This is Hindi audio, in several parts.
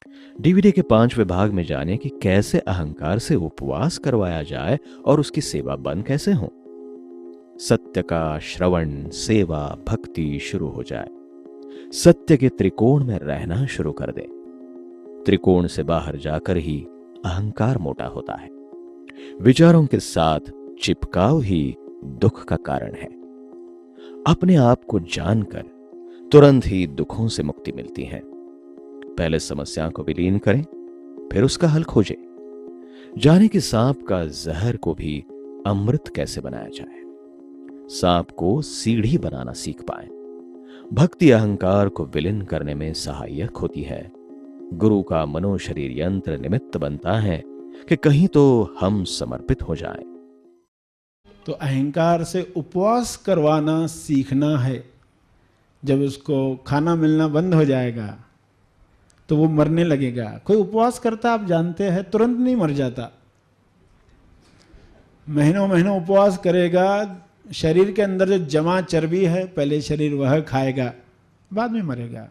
डीवीडी के 5वें भाग में जाने कि कैसे अहंकार से उपवास करवाया जाए और उसकी सेवा बंद कैसे हो। सत्य का श्रवण, सेवा, भक्ति शुरू हो जाए। सत्य के त्रिकोण में रहना शुरू कर दे। त्रिकोण से बाहर जाकर ही अहंकार मोटा होता है। विचारों के साथ चिपकाव ही दुख का कारण है। अपने आप को जानकर तुरंत ही दुखों से मुक्ति मिलती है। पहले समस्या को विलीन करें, फिर उसका हल खोजें। जाने कि सांप का जहर को भी अमृत कैसे बनाया जाए। सांप को सीढ़ी बनाना सीख पाए। भक्ति अहंकार को विलीन करने में सहायक होती है। गुरु का मनोशरीर यंत्र निमित्त बनता है कि कहीं तो हम समर्पित हो जाएं। तो अहंकार से उपवास करवाना सीखना है। जब उसको खाना मिलना बंद हो जाएगा तो वो मरने लगेगा। कोई उपवास करता आप जानते हैं तुरंत नहीं मर जाता। महीनों महीनों उपवास करेगा, शरीर के अंदर जो जमा चर्बी है पहले शरीर वह खाएगा, बाद में मरेगा।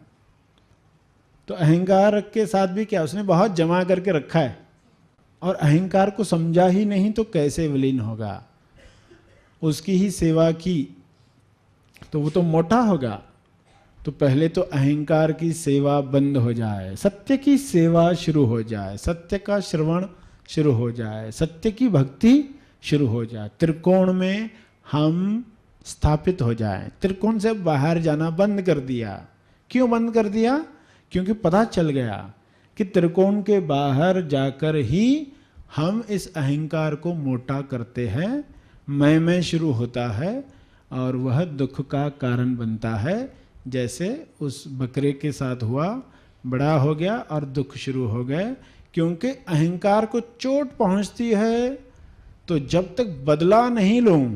तो अहंकार के साथ भी क्या, उसने बहुत जमा करके रखा है और अहंकार को समझा ही नहीं तो कैसे विलीन होगा। उसकी ही सेवा की तो वो तो मोटा होगा। तो पहले तो अहंकार की सेवा बंद हो जाए, सत्य की सेवा शुरू हो जाए, सत्य का श्रवण शुरू हो जाए, सत्य की भक्ति शुरू हो जाए। त्रिकोण में हम स्थापित हो जाए। त्रिकोण से बाहर जाना बंद कर दिया। क्यों बंद कर दिया? क्योंकि पता चल गया कि त्रिकोण के बाहर जाकर ही हम इस अहंकार को मोटा करते हैं। मैं शुरू होता है और वह दुख का कारण बनता है। जैसे उस बकरे के साथ हुआ, बड़ा हो गया और दुख शुरू हो गए। क्योंकि अहंकार को चोट पहुंचती है तो जब तक बदला नहीं लूं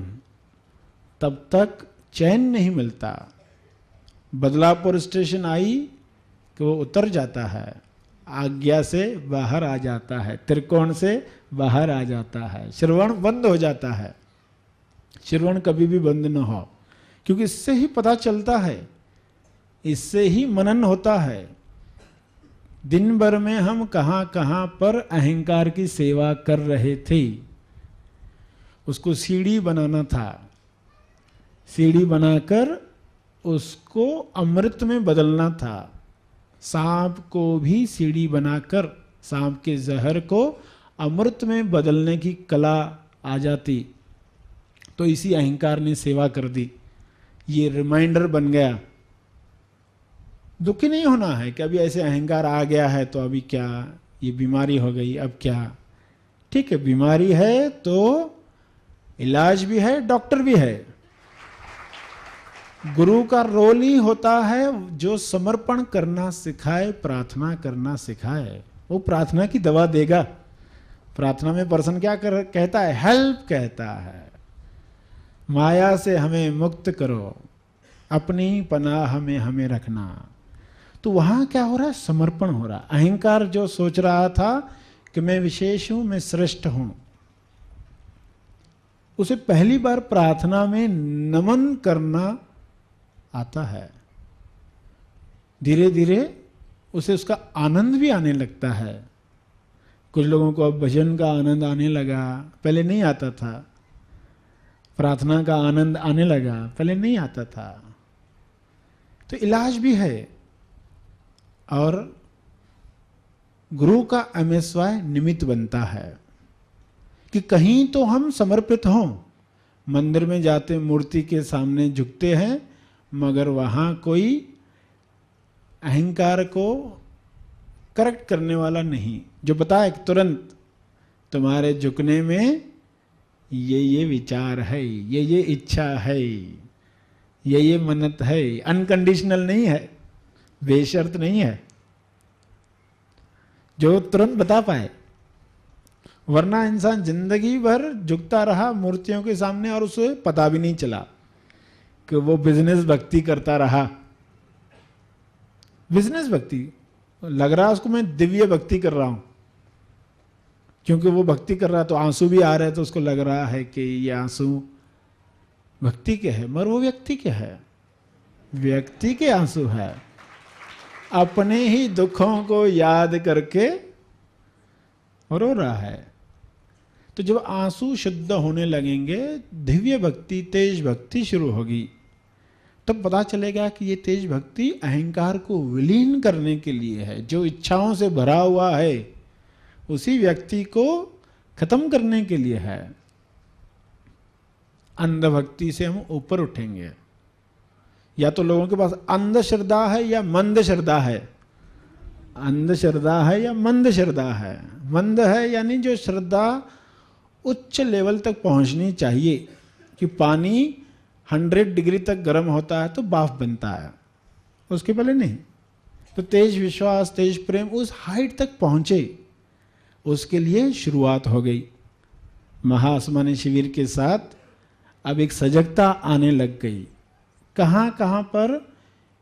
तब तक चैन नहीं मिलता। बदलापुर स्टेशन आई कि वो उतर जाता है, आज्ञा से बाहर आ जाता है, त्रिकोण से बाहर आ जाता है, श्रवण बंद हो जाता है। श्रवण कभी भी बंद न हो, क्योंकि इससे ही पता चलता है, इससे ही मनन होता है। दिन भर में हम कहां कहां पर अहंकार की सेवा कर रहे थे। उसको सीढ़ी बनाना था, सीढ़ी बनाकर उसको अमृत में बदलना था। सांप को भी सीढ़ी बनाकर सांप के जहर को अमृत में बदलने की कला आ जाती। तो इसी अहंकार ने सेवा कर दी। ये रिमाइंडर बन गया। दुखी नहीं होना है कि अभी ऐसे अहंकार आ गया है तो अभी क्या, ये बीमारी हो गई, अब क्या। ठीक है, बीमारी है तो इलाज भी है, डॉक्टर भी है। गुरु का रोल ही होता है जो समर्पण करना सिखाए, प्रार्थना करना सिखाए। वो प्रार्थना की दवा देगा। प्रार्थना में पर्सन क्या कहता है? हेल्प कहता है। माया से हमें मुक्त करो, अपनी पनाह में हमें रखना। तो वहां क्या हो रहा है? समर्पण हो रहा। अहंकार जो सोच रहा था कि मैं विशेष हूं, मैं श्रेष्ठ हूं, उसे पहली बार प्रार्थना में नमन करना आता है। धीरे धीरे उसे उसका आनंद भी आने लगता है। कुछ लोगों को अब भजन का आनंद आने लगा, पहले नहीं आता था। प्रार्थना का आनंद आने लगा, पहले नहीं आता था। तो इलाज भी है। और गुरु का अमेस्वाय निमित्त बनता है कि कहीं तो हम समर्पित हों। मंदिर में जाते मूर्ति के सामने झुकते हैं, मगर वहां कोई अहंकार को करेक्ट करने वाला नहीं, जो बताए तुरंत तुम्हारे झुकने में ये विचार है, ये इच्छा है, ये मन्नत है। अनकंडीशनल नहीं है, बेशर्त नहीं है, जो तुरंत बता पाए। वरना इंसान जिंदगी भर झुकता रहा मूर्तियों के सामने और उसे पता भी नहीं चला कि वो बिजनेस भक्ति करता रहा। बिजनेस भक्ति लग रहा उसको मैं दिव्य भक्ति कर रहा हूं, क्योंकि वो भक्ति कर रहा तो आंसू भी आ रहे तो उसको लग रहा है कि ये आंसू भक्ति के है, मगर वो व्यक्ति के है, व्यक्ति के आंसू है। अपने ही दुखों को याद करके रो रहा है। तो जब आंसू शुद्ध होने लगेंगे, दिव्य भक्ति, तेज भक्ति शुरू होगी, तब पता चलेगा कि ये तेज भक्ति अहंकार को विलीन करने के लिए है। जो इच्छाओं से भरा हुआ है उसी व्यक्ति को खत्म करने के लिए है। अंधभक्ति से हम ऊपर उठेंगे। या तो लोगों के पास अंधश्रद्धा है या मंद श्रद्धा है। अंधश्रद्धा है या मंद श्रद्धा है। मंद है यानी जो श्रद्धा उच्च लेवल तक पहुंचनी चाहिए कि पानी 100 डिग्री तक गर्म होता है तो बाफ बनता है, उसके पहले नहीं। तो तेज विश्वास, तेज प्रेम उस हाइट तक पहुंचे, उसके लिए शुरुआत हो गई। महाआसमानी शिविर के साथ अब एक सजगता आने लग गई। कहाँ कहाँ पर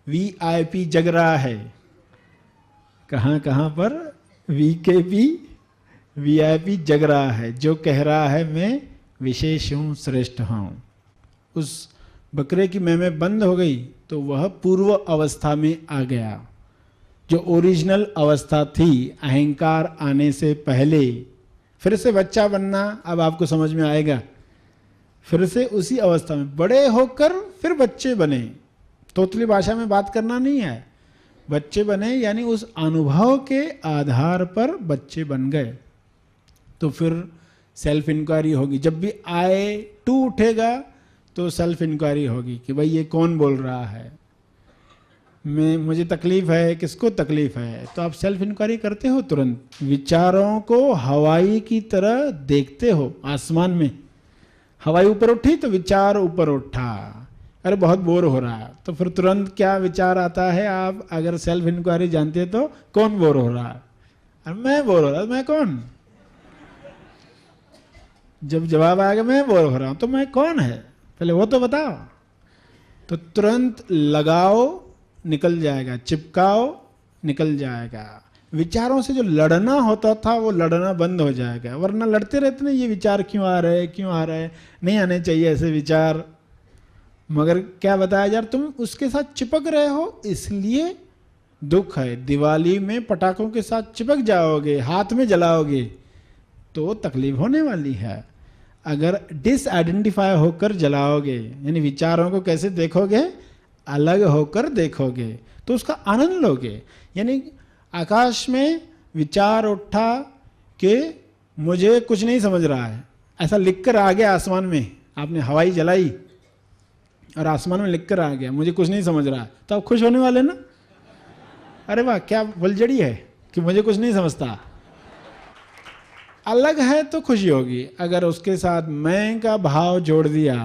VIP जग रहा है, कहाँ कहाँ पर VKP VIP जग रहा है, जो कह रहा है मैं विशेष हूँ, श्रेष्ठ हूँ। उस बकरे की मैं बंद हो गई तो वह पूर्व अवस्था में आ गया। जो ओरिजिनल अवस्था थी अहंकार आने से पहले, फिर से बच्चा बनना, अब आपको समझ में आएगा। फिर से उसी अवस्था में बड़े होकर फिर बच्चे बने। तोतली भाषा में बात करना नहीं है, बच्चे बने यानी उस अनुभव के आधार पर बच्चे बन गए। तो फिर सेल्फ इंक्वायरी होगी। जब भी I2 उठेगा तो सेल्फ इंक्वायरी होगी कि भाई ये कौन बोल रहा है, मुझे तकलीफ है, किसको तकलीफ है। तो आप सेल्फ इंक्वायरी करते हो तुरंत। विचारों को हवाई की तरह देखते हो। आसमान में हवाई ऊपर उठी तो विचार ऊपर उठा, अरे बहुत बोर हो रहा है, तो फिर तुरंत क्या विचार आता है। आप अगर सेल्फ इंक्वायरी जानते हैं तो कौन बोर हो रहा है, अरे मैं बोर हो रहा हूं, मैं कौन। जब जवाब आएगा मैं बोर हो रहा हूं तो मैं कौन है, पहले वो तो बताओ। तो तुरंत लगाओ, निकल जाएगा, चिपकाओ, निकल जाएगा। विचारों से जो लड़ना होता था वो लड़ना बंद हो जाएगा। वरना लड़ते रहते ना, ये विचार क्यों आ रहे हैं, क्यों आ रहे हैं, नहीं आने चाहिए ऐसे विचार। मगर क्या बताया यार, तुम उसके साथ चिपक रहे हो इसलिए दुख है। दिवाली में पटाखों के साथ चिपक जाओगे, हाथ में जलाओगे तो तकलीफ होने वाली है। अगर डिसआइडेंटिफाई होकर जलाओगे, यानी विचारों को कैसे देखोगे, अलग होकर देखोगे, तो उसका आनंद लोगे। यानी आकाश में विचार उठा कि मुझे कुछ नहीं समझ रहा है, ऐसा लिखकर आ गया आसमान में। आपने हवाई जलाई और आसमान में लिखकर आ गया मुझे कुछ नहीं समझ रहा है, तो आप खुश होने वाले ना। अरे वाह क्या फुलझड़ी है कि मुझे कुछ नहीं समझता। अलग है तो खुशी होगी। अगर उसके साथ मैं का भाव जोड़ दिया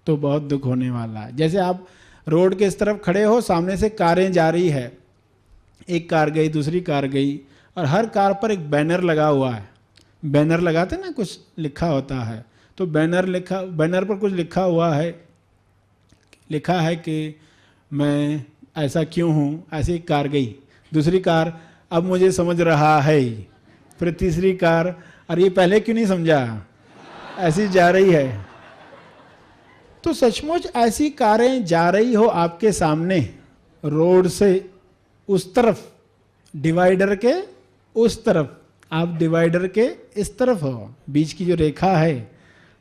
तो बहुत दुख होने वाला है। जैसे आप रोड के इस तरफ खड़े हो, सामने से कारें जा रही है, एक कार गई, दूसरी कार गई, और हर कार पर एक बैनर लगा हुआ है। बैनर लगाते ना, कुछ लिखा होता है, तो बैनर पर कुछ लिखा हुआ है, लिखा है कि मैं ऐसा क्यों हूँ। ऐसी एक कार गई, दूसरी कार अब मुझे समझ रहा है, फिर तीसरी कार अरे ये पहले क्यों नहीं समझा, ऐसी जा रही है। तो सचमुच ऐसी कारें जा रही हो आपके सामने, रोड से उस तरफ, डिवाइडर के उस तरफ, आप डिवाइडर के इस तरफ हो, बीच की जो रेखा है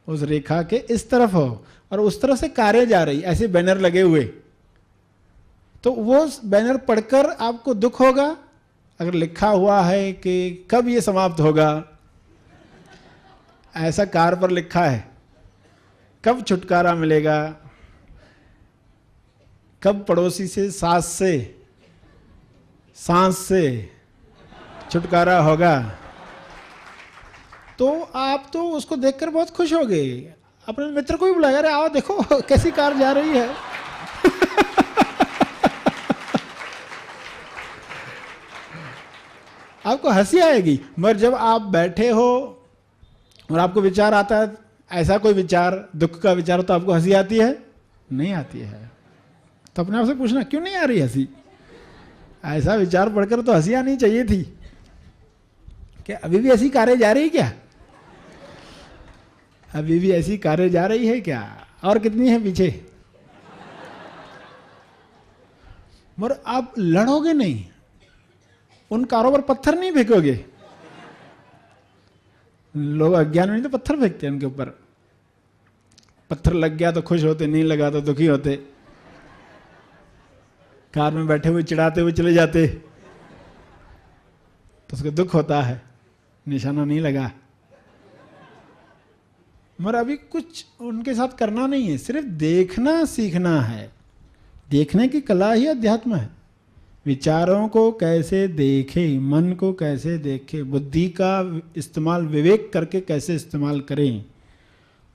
उस रेखा के इस तरफ हो, और उस तरफ से कारें जा रही, ऐसे बैनर लगे हुए। तो वो बैनर पढ़कर आपको दुख होगा। अगर लिखा हुआ है कि कब ये समाप्त होगा, ऐसा कार पर लिखा है, कब छुटकारा मिलेगा, कब पड़ोसी से, सास से, सांस से छुटकारा होगा, तो आप तो उसको देखकर बहुत खुश हो गए। अपने मित्र को भी बुलाया, अरे आओ देखो कैसी कार जा रही है। आपको हंसी आएगी। मगर जब आप बैठे हो और आपको विचार आता है, ऐसा कोई विचार, दुख का विचार, तो आपको हंसी आती है? नहीं आती है। तो अपने आप से पूछना क्यों नहीं आ रही हंसी। ऐसा विचार पढ़कर तो हंसी आनी चाहिए थी। क्या अभी भी ऐसी कारें जा रही क्या? अभी भी ऐसी कारें जा रही है क्या? और कितनी है पीछे? मगर आप लड़ोगे नहीं, उन कारों पर पत्थर नहीं फेंकोगे। लोग अज्ञान में तो पत्थर फेंकते हैं उनके ऊपर। पत्थर लग गया तो खुश होते, नहीं लगा तो दुखी होते, कार में बैठे हुए चिढ़ाते हुए चले जाते, तो उसको दुख होता है, निशाना नहीं लगा। मगर अभी कुछ उनके साथ करना नहीं है, सिर्फ देखना सीखना है। देखने की कला ही अध्यात्म है। विचारों को कैसे देखे, मन को कैसे देखे, बुद्धि का इस्तेमाल विवेक करके कैसे इस्तेमाल करें,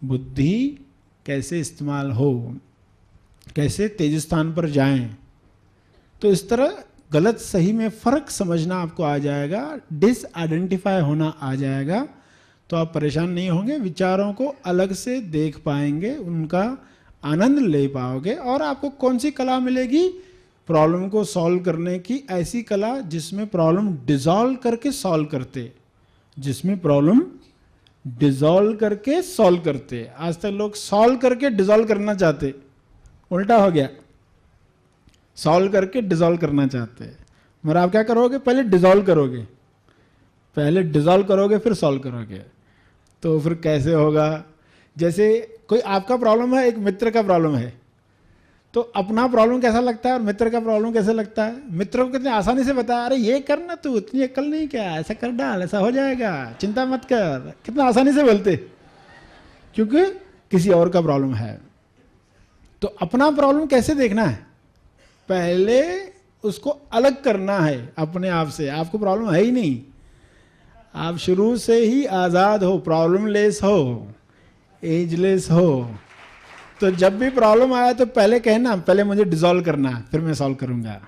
बुद्धि कैसे इस्तेमाल हो, कैसे तेज स्थान पर जाएं। तो इस तरह गलत सही में फर्क समझना आपको आ जाएगा, डिसआइडेंटिफाई होना आ जाएगा, तो आप परेशान नहीं होंगे। विचारों को अलग से देख पाएंगे, उनका आनंद ले पाओगे। और आपको कौन सी कला मिलेगी? प्रॉब्लम को सॉल्व करने की ऐसी कला जिसमें प्रॉब्लम डिसॉल्व करके सॉल्व करते, जिसमें प्रॉब्लम डिसॉल्व करके सॉल्व करते। आज तक लोग सॉल्व करके डिसॉल्व करना चाहते, उल्टा हो गया। सॉल्व करके डिसॉल्व करना चाहते हैं, मगर आप क्या करोगे? पहले डिसॉल्व करोगे, पहले डिसॉल्व करोगे फिर सॉल्व करोगे, तो फिर कैसे होगा? जैसे कोई आपका प्रॉब्लम है, एक मित्र का प्रॉब्लम है, तो अपना प्रॉब्लम कैसा लगता है और मित्र का प्रॉब्लम कैसे लगता है? मित्र को कितने आसानी से बताया, अरे ये करना, तू इतनी अक्ल नहीं, क्या ऐसा कर डाल, ऐसा हो जाएगा, चिंता मत कर, कितना आसानी से बोलते, क्योंकि किसी और का प्रॉब्लम है। तो अपना प्रॉब्लम कैसे देखना है? पहले उसको अलग करना है अपने आप से। आपको प्रॉब्लम है ही नहीं, आप शुरू से ही आज़ाद हो, प्रॉब्लम लेस हो, एजलेस हो। तो जब भी प्रॉब्लम आया तो पहले कहना, पहले मुझे डिसॉल्व करना, फिर मैं सॉल्व करूंगा।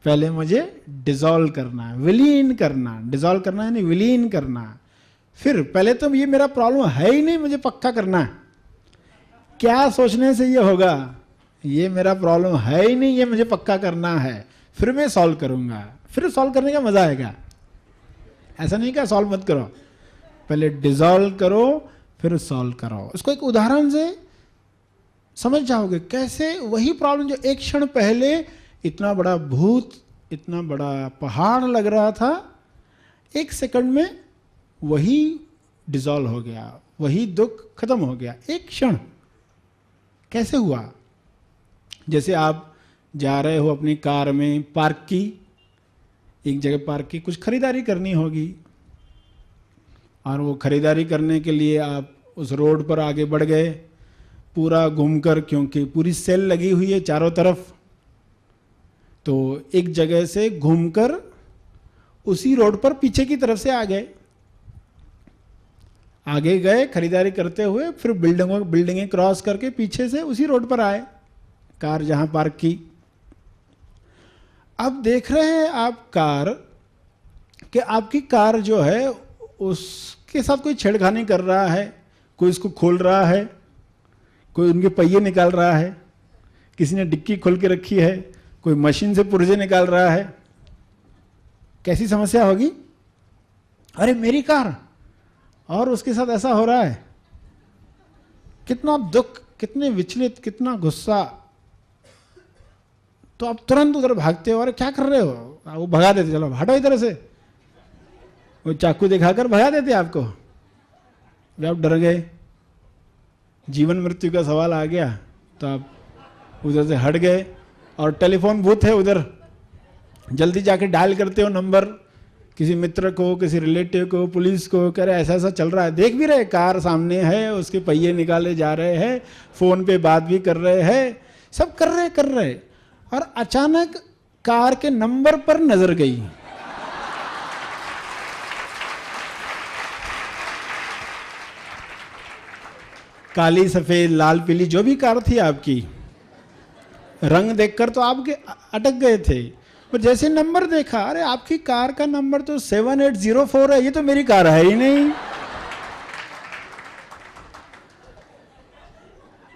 पहले मुझे डिसॉल्व करना, विलीन करना, डिसॉल्व करना यानी विलीन करना। फिर पहले तो ये मेरा प्रॉब्लम है ही नहीं, मुझे पक्का करना है। क्या सोचने से ये होगा? ये मेरा प्रॉब्लम है ही नहीं, ये मुझे पक्का करना है, फिर मैं सॉल्व करूंगा। फिर सॉल्व करने का मजा आएगा। ऐसा नहीं कि सॉल्व मत करो, पहले डिसॉल्व करो फिर सॉल्व करो। उसको एक उदाहरण से समझ जाओगे कैसे वही प्रॉब्लम जो एक क्षण पहले इतना बड़ा भूत, इतना बड़ा पहाड़ लग रहा था, एक सेकंड में वही डिसॉल्व हो गया, वही दुख खत्म हो गया, एक क्षण। कैसे हुआ? जैसे आप जा रहे हो अपनी कार में, पार्क की, एक जगह पार्क की, कुछ खरीदारी करनी होगी, और वो खरीदारी करने के लिए आप उस रोड पर आगे बढ़ गए, पूरा घूमकर, क्योंकि पूरी सेल लगी हुई है चारों तरफ। तो एक जगह से घूमकर उसी रोड पर पीछे की तरफ से आ गए, आगे गए खरीदारी करते हुए, फिर बिल्डिंगें क्रॉस करके पीछे से उसी रोड पर आए, कार जहां पार्क की। अब देख रहे हैं आप कार कि आपकी कार जो है उसके साथ कोई छेड़खानी कर रहा है, कोई इसको खोल रहा है, कोई उनके पहिए निकाल रहा है, किसी ने डिक्की खोल के रखी है, कोई मशीन से पुर्जे निकाल रहा है। कैसी समस्या होगी? अरे मेरी कार, और उसके साथ ऐसा हो रहा है। कितना दुख, कितने विचलित, कितना गुस्सा। तो आप तुरंत उधर भागते हो, अरे क्या कर रहे हो? वो भगा देते, चलो हटो इधर से, वो चाकू दिखाकर भगा देते आपको। आप डर गए, जीवन मृत्यु का सवाल आ गया, तो आप उधर से हट गए। और टेलीफोन बूथ है उधर, जल्दी जाके डायल करते हो नंबर, किसी मित्र को, किसी रिलेटिव को, पुलिस को, कह रहे ऐसा ऐसा चल रहा है। देख भी रहे, कार सामने है, उसके पहिए निकाले जा रहे हैं, फोन पे बात भी कर रहे हैं, सब कर रहे। और अचानक कार के नंबर पर नजर गई। काली, सफेद, लाल, पीली, जो भी कार थी आपकी, रंग देखकर तो आपके अटक गए थे। पर जैसे नंबर देखा, अरे आपकी कार का नंबर तो 7804 है, ये तो मेरी कार है ही नहीं।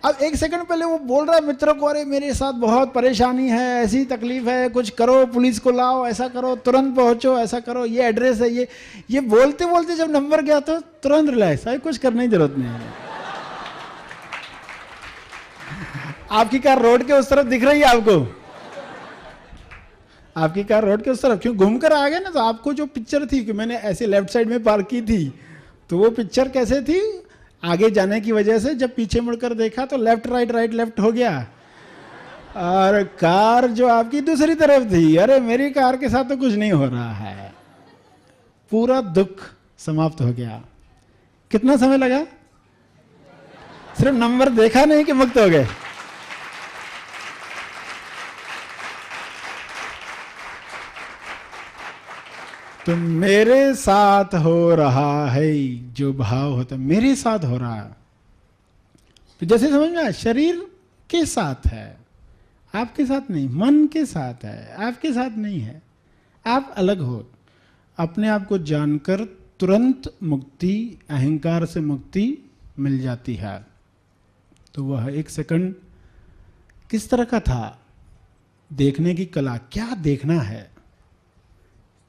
अब एक सेकंड पहले वो बोल रहा है मित्र को, अरे मेरे साथ बहुत परेशानी है, ऐसी तकलीफ है, कुछ करो, पुलिस को लाओ, ऐसा करो, तुरंत पहुंचो, ऐसा करो, ये एड्रेस है, ये बोलते बोलते जब नंबर गया तो तुरंत रिलैक्स, अरे कुछ करने की जरूरत नहीं है। आपकी कार रोड के उस तरफ दिख रही है आपको, आपकी कार रोड के उस तरफ क्यों घूम कर आ गए ना, तो आपको जो पिक्चर थी कि मैंने ऐसे लेफ्ट साइड में पार्क की थी, तो वो पिक्चर कैसे थी, आगे जाने की वजह से जब पीछे मुड़कर देखा तो लेफ्ट राइट राइट लेफ्ट हो गया, और कार जो आपकी दूसरी तरफ थी। अरे मेरी कार के साथ तो कुछ नहीं हो रहा है, पूरा दुख समाप्त हो गया। कितना समय लगा? सिर्फ नंबर देखा नहीं कि मुक्त हो गए। तो मेरे साथ हो रहा है, जो भाव होता मेरे साथ हो रहा है, तो जैसे समझ में आया, शरीर के साथ है, आपके साथ नहीं, मन के साथ है, आपके साथ नहीं है, आप अलग हो। अपने आप को जानकर तुरंत मुक्ति, अहंकार से मुक्ति मिल जाती है। तो वह 1 सेकंड किस तरह का था, देखने की कला, क्या देखना है,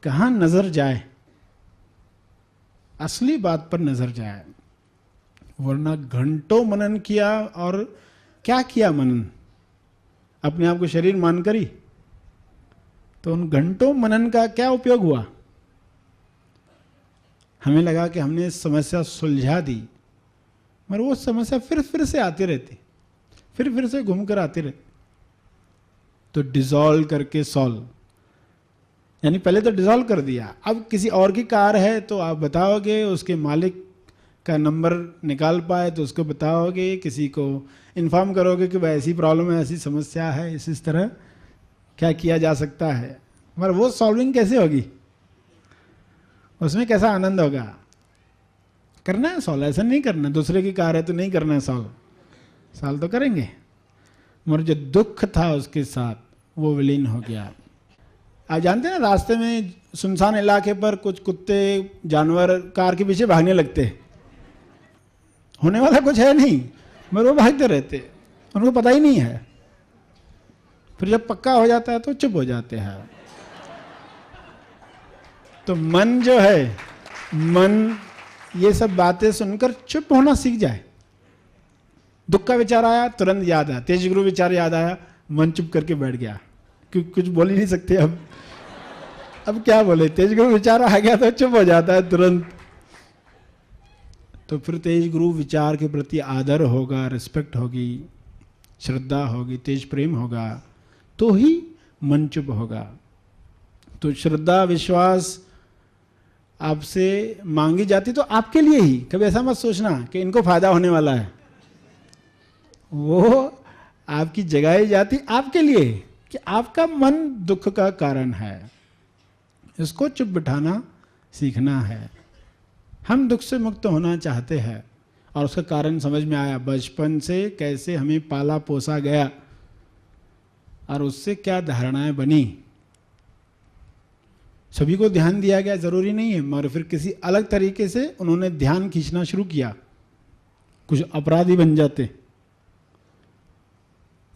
कहां नजर जाए, असली बात पर नजर जाए, वरना घंटों मनन किया। और क्या किया मनन? अपने आप को शरीर मानकर ही। तो उन घंटों मनन का क्या उपयोग हुआ? हमें लगा कि हमने समस्या सुलझा दी, मगर वो समस्या फिर से आती रहती, फिर से घूमकर आती रहती। तो डिसॉल्व करके सॉल्व, यानी पहले तो डिसॉल्व कर दिया, अब किसी और की कार है तो आप बताओगे, उसके मालिक का नंबर निकाल पाए तो उसको बताओगे, किसी को इन्फॉर्म करोगे कि भाई ऐसी प्रॉब्लम है, ऐसी समस्या है, इस तरह क्या किया जा सकता है। मगर वो सॉल्विंग कैसे होगी, उसमें कैसा आनंद होगा? करना है सॉल्व, ऐसा नहीं करना दूसरे की कार है तो नहीं करना है सॉल्व तो करेंगे। मगर जो दुख था उसके साथ वो विलीन हो गया। आप जानते हैं ना, रास्ते में सुनसान इलाके पर कुछ कुत्ते जानवर कार के पीछे भागने लगते, होने वाला कुछ है नहीं, मगर वो भागते रहते, उनको पता ही नहीं है। फिर जब पक्का हो जाता है तो चुप हो जाते हैं। तो मन जो है, मन ये सब बातें सुनकर चुप होना सीख जाए। दुख का विचार आया तुरंत याद आया, तेज गुरु विचार याद आया, मन चुप करके बैठ गया, क्योंकि कुछ बोल ही नहीं सकते अब क्या बोले, तेज गुरु विचार आ गया तो चुप हो जाता है तुरंत। तो फिर तेज गुरु विचार के प्रति आदर होगा, रिस्पेक्ट होगी, श्रद्धा होगी, तेज प्रेम होगा, तो ही मन चुप होगा। तो श्रद्धा विश्वास आपसे मांगी जाती तो आपके लिए ही, कभी ऐसा मत सोचना कि इनको फायदा होने वाला है, वो आपकी जगाई जाती आपके लिए कि आपका मन दुख का कारण है, इसको चुप बिठाना सीखना है। हम दुख से मुक्त होना चाहते हैं और उसका कारण समझ में आया, बचपन से कैसे हमें पाला पोसा गया और उससे क्या धारणाएं बनी। सभी को ध्यान दिया गया जरूरी नहीं है, मगर फिर किसी अलग तरीके से उन्होंने ध्यान खींचना शुरू किया, कुछ अपराधी बन जाते।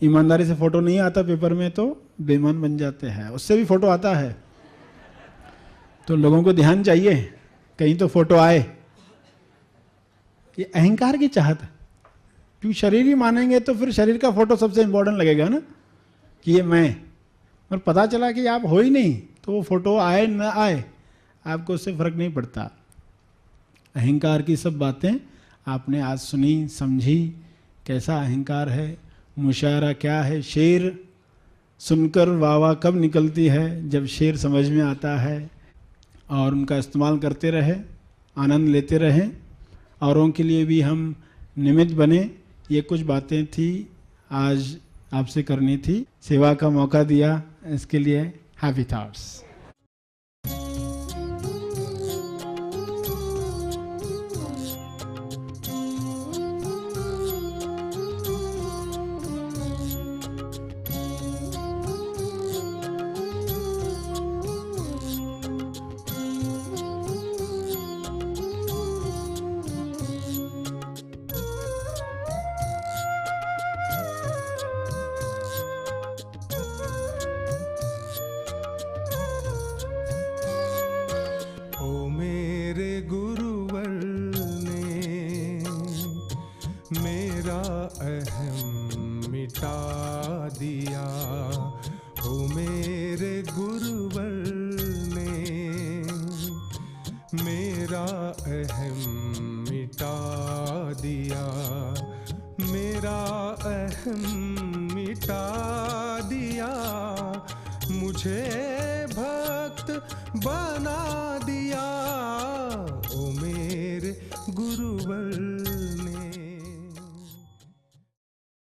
ईमानदारी से फोटो नहीं आता पेपर में तो बेईमान बन जाते हैं, उससे भी फोटो आता है। तो लोगों को ध्यान चाहिए, कहीं तो फोटो आए। ये अहंकार की चाहत है, क्योंकि शरीर ही मानेंगे तो फिर शरीर का फोटो सबसे इंपॉर्टेंट लगेगा ना, कि ये मैं। और पता चला कि आप हो ही नहीं, तो वो फोटो आए न आए आपको उससे फर्क नहीं पड़ता। अहंकार की सब बातें आपने आज सुनी, समझी, कैसा अहंकार है, मुशायरा क्या है। शेर सुनकर वाह कब निकलती है, जब शेर समझ में आता है, और उनका इस्तेमाल करते रहे, आनंद लेते रहें, औरों के लिए भी हम निमित्त बने। ये कुछ बातें थी आज आपसे करनी थी, सेवा का मौका दिया, इसके लिए हैप्पी थॉट्स। मेरा अहम मिटा दिया, मेरा अहम मिटा दिया, मुझे भक्त